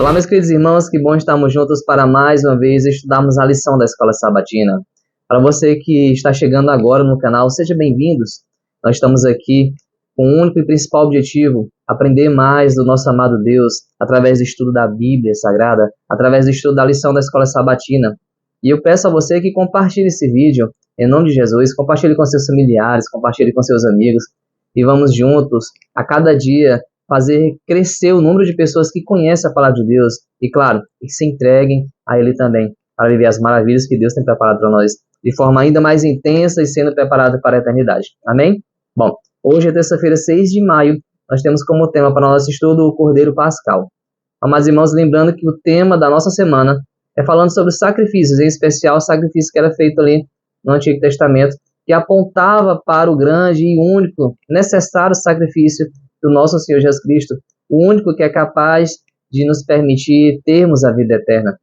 Olá, meus queridos irmãos, que bom estarmos juntos para mais uma vez estudarmos a lição da Escola Sabatina. Para você que está chegando agora no canal, sejam bem-vindos. Nós estamos aqui com o único e principal objetivo, aprender mais do nosso amado Deus, através do estudo da Bíblia Sagrada, através do estudo da lição da Escola Sabatina. E eu peço a você que compartilhe esse vídeo, em nome de Jesus, compartilhe com seus familiares, compartilhe com seus amigos, e vamos juntos, a cada dia, fazer crescer o número de pessoas que conhecem a palavra de Deus e, claro, que se entreguem a Ele também, para viver as maravilhas que Deus tem preparado para nós, de forma ainda mais intensa e sendo preparada para a eternidade. Amém? Bom, hoje é terça-feira, 6 de maio, nós temos como tema para o nosso estudo o Cordeiro Pascal. Amados irmãos, lembrando que o tema da nossa semana é falando sobre sacrifícios, em especial o sacrifício que era feito ali no Antigo Testamento, que apontava para o grande e único, necessário sacrifício do nosso Senhor Jesus Cristo, o único que é capaz de nos permitir termos a vida eterna,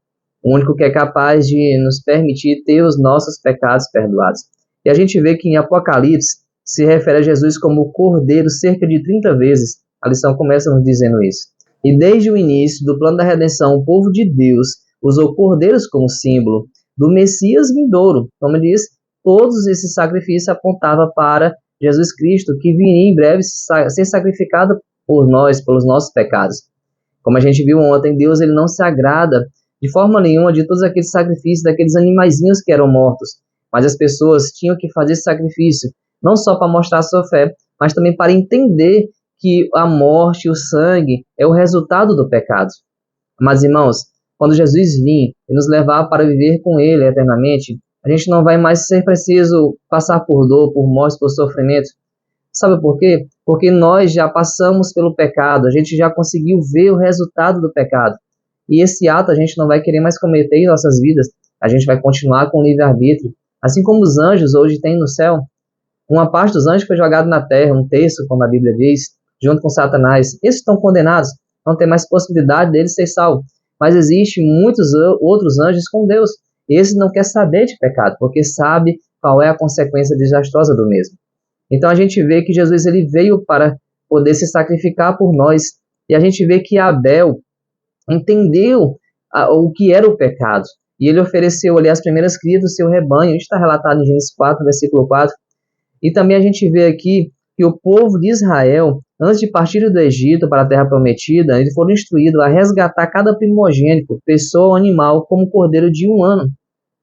o único que é capaz de nos permitir ter os nossos pecados perdoados. E a gente vê que em Apocalipse se refere a Jesus como o Cordeiro cerca de 30 vezes. A lição começa nos dizendo isso. E desde o início do plano da redenção, o povo de Deus usou cordeiros como símbolo do Messias vindouro. Como diz, todos esses sacrifícios apontavam para Jesus Cristo, que viria em breve ser sacrificado por nós, pelos nossos pecados. Como a gente viu ontem, Deus ele não se agrada de forma nenhuma de todos aqueles sacrifícios daqueles animaizinhos que eram mortos, mas as pessoas tinham que fazer esse sacrifício, não só para mostrar a sua fé, mas também para entender que a morte e o sangue é o resultado do pecado. Mas, irmãos, quando Jesus vir e nos levar para viver com Ele eternamente, a gente não vai mais ser preciso passar por dor, por morte, por sofrimento. Sabe por quê? Porque nós já passamos pelo pecado, a gente já conseguiu ver o resultado do pecado. E esse ato a gente não vai querer mais cometer em nossas vidas. A gente vai continuar com o livre-arbítrio. Assim como os anjos hoje têm no céu. Uma parte dos anjos foi jogada na terra, um terço, como a Bíblia diz, junto com Satanás. Esses estão condenados, não tem mais possibilidade deles ser salvos. Mas existem muitos outros anjos com Deus. Esse não quer saber de pecado, porque sabe qual é a consequência desastrosa do mesmo. Então a gente vê que Jesus ele veio para poder se sacrificar por nós. E a gente vê que Abel entendeu o que era o pecado. E ele ofereceu ali as primeiras crias do seu rebanho. Isso está relatado em Gênesis 4, versículo 4. E também a gente vê aqui que o povo de Israel, antes de partir do Egito para a terra prometida, eles foram instruídos a resgatar cada primogênito, pessoa ou animal, como cordeiro de 1 ano.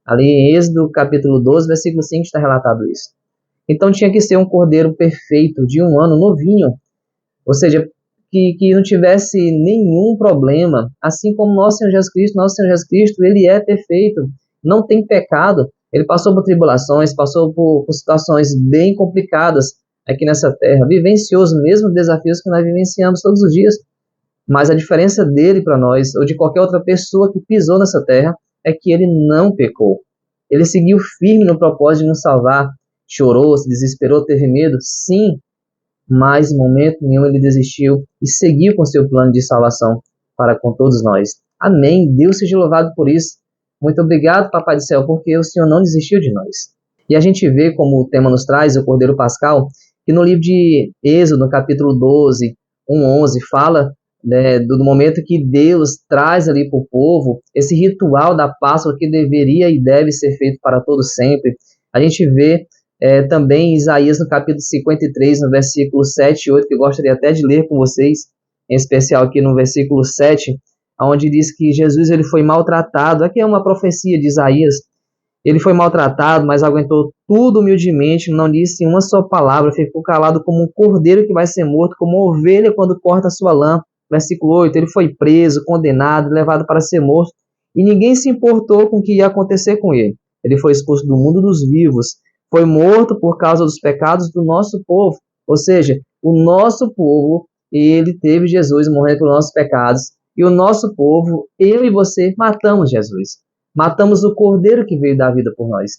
Ali em Êxodo, capítulo 12, versículo 5, está relatado isso. Então tinha que ser um cordeiro perfeito, de 1 ano, novinho. Ou seja, que não tivesse nenhum problema. Assim como nosso Senhor Jesus Cristo, ele é perfeito, não tem pecado. Ele passou por tribulações, passou por situações bem complicadas aqui nessa terra, vivenciou os mesmos desafios que nós vivenciamos todos os dias. Mas a diferença dele para nós, ou de qualquer outra pessoa que pisou nessa terra, é que ele não pecou. Ele seguiu firme no propósito de nos salvar. Chorou, se desesperou, teve medo? Sim, mas em momento nenhum ele desistiu e seguiu com seu plano de salvação para com todos nós. Amém. Deus seja louvado por isso. Muito obrigado, Papai do Céu, porque o Senhor não desistiu de nós. E a gente vê como o tema nos traz, o Cordeiro Pascal, que no livro de Êxodo, no capítulo 12, 1:11, fala do momento que Deus traz ali para o povo esse ritual da Páscoa que deveria e deve ser feito para todo sempre. A gente vê também em Isaías, no capítulo 53, no versículo 7 e 8, que eu gostaria até de ler com vocês, em especial aqui no versículo 7, onde diz que Jesus ele foi maltratado. Aqui é uma profecia de Isaías. Ele foi maltratado, mas aguentou tudo humildemente, não disse uma só palavra, ficou calado como um cordeiro que vai ser morto, como uma ovelha quando corta a sua lã. Versículo 8, ele foi preso, condenado, levado para ser morto, e ninguém se importou com o que ia acontecer com ele. Ele foi expulso do mundo dos vivos, foi morto por causa dos pecados do nosso povo. Ou seja, o nosso povo, ele teve Jesus morrendo pelos nossos pecados, e o nosso povo, eu e você, matamos Jesus. Matamos o cordeiro que veio dar vida por nós.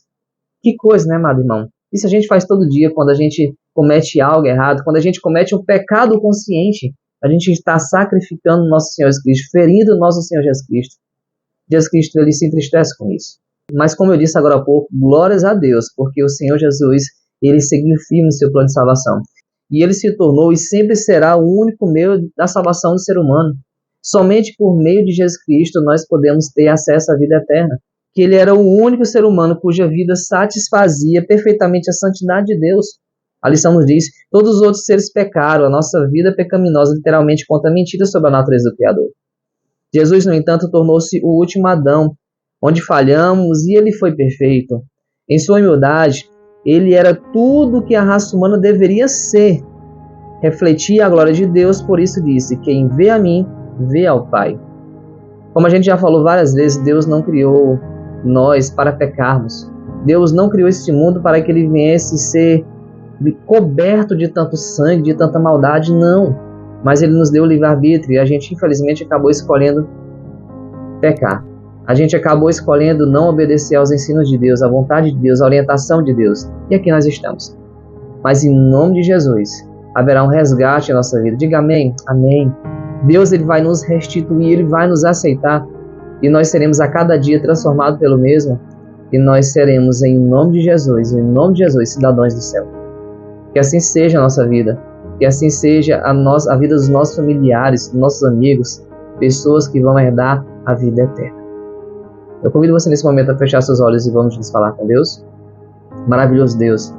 Que coisa, né, amado irmão? Isso a gente faz todo dia quando a gente comete algo errado, quando a gente comete um pecado consciente. A gente está sacrificando nosso Senhor Jesus Cristo, ferindo nosso Senhor Jesus Cristo. Jesus Cristo, ele se entristece com isso. Mas como eu disse agora há pouco, glórias a Deus, porque o Senhor Jesus, ele seguiu firme no seu plano de salvação. E ele se tornou e sempre será o único meio da salvação do ser humano. Somente por meio de Jesus Cristo nós podemos ter acesso à vida eterna. Que ele era o único ser humano cuja vida satisfazia perfeitamente a santidade de Deus. A lição nos diz, todos os outros seres pecaram, a nossa vida pecaminosa literalmente conta mentiras sobre a natureza do Criador. Jesus, no entanto, tornou-se o último Adão, onde falhamos e ele foi perfeito. Em sua humildade, ele era tudo o que a raça humana deveria ser. Refletia a glória de Deus, por isso disse, quem vê a mim, vê ao Pai. Como a gente já falou várias vezes, Deus não criou nós para pecarmos. Deus não criou este mundo para que ele viesse ser coberto de tanto sangue, de tanta maldade, não. Mas ele nos deu o livre-arbítrio e a gente infelizmente acabou escolhendo pecar. A gente acabou escolhendo não obedecer aos ensinos de Deus, à vontade de Deus, à orientação de Deus. E aqui nós estamos. Mas em nome de Jesus, haverá um resgate em nossa vida. Diga amém. Amém. Deus ele vai nos restituir, ele vai nos aceitar. E nós seremos a cada dia transformados pelo mesmo. E nós seremos, em nome de Jesus, cidadãos do céu. Que assim seja a nossa vida. Que assim seja a vida dos nossos familiares, dos nossos amigos, pessoas que vão herdar a vida eterna. Eu convido você nesse momento a fechar seus olhos e vamos nos falar com Deus. Maravilhoso Deus,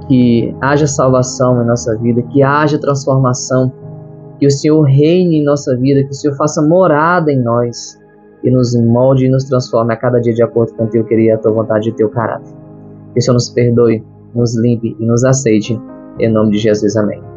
que haja salvação em nossa vida, que haja transformação, que o Senhor reine em nossa vida, que o Senhor faça morada em nós e nos molde e nos transforme a cada dia de acordo com o teu querer, a tua vontade e o teu caráter. Que o Senhor nos perdoe, nos limpe e nos aceite. Em nome de Jesus, amém.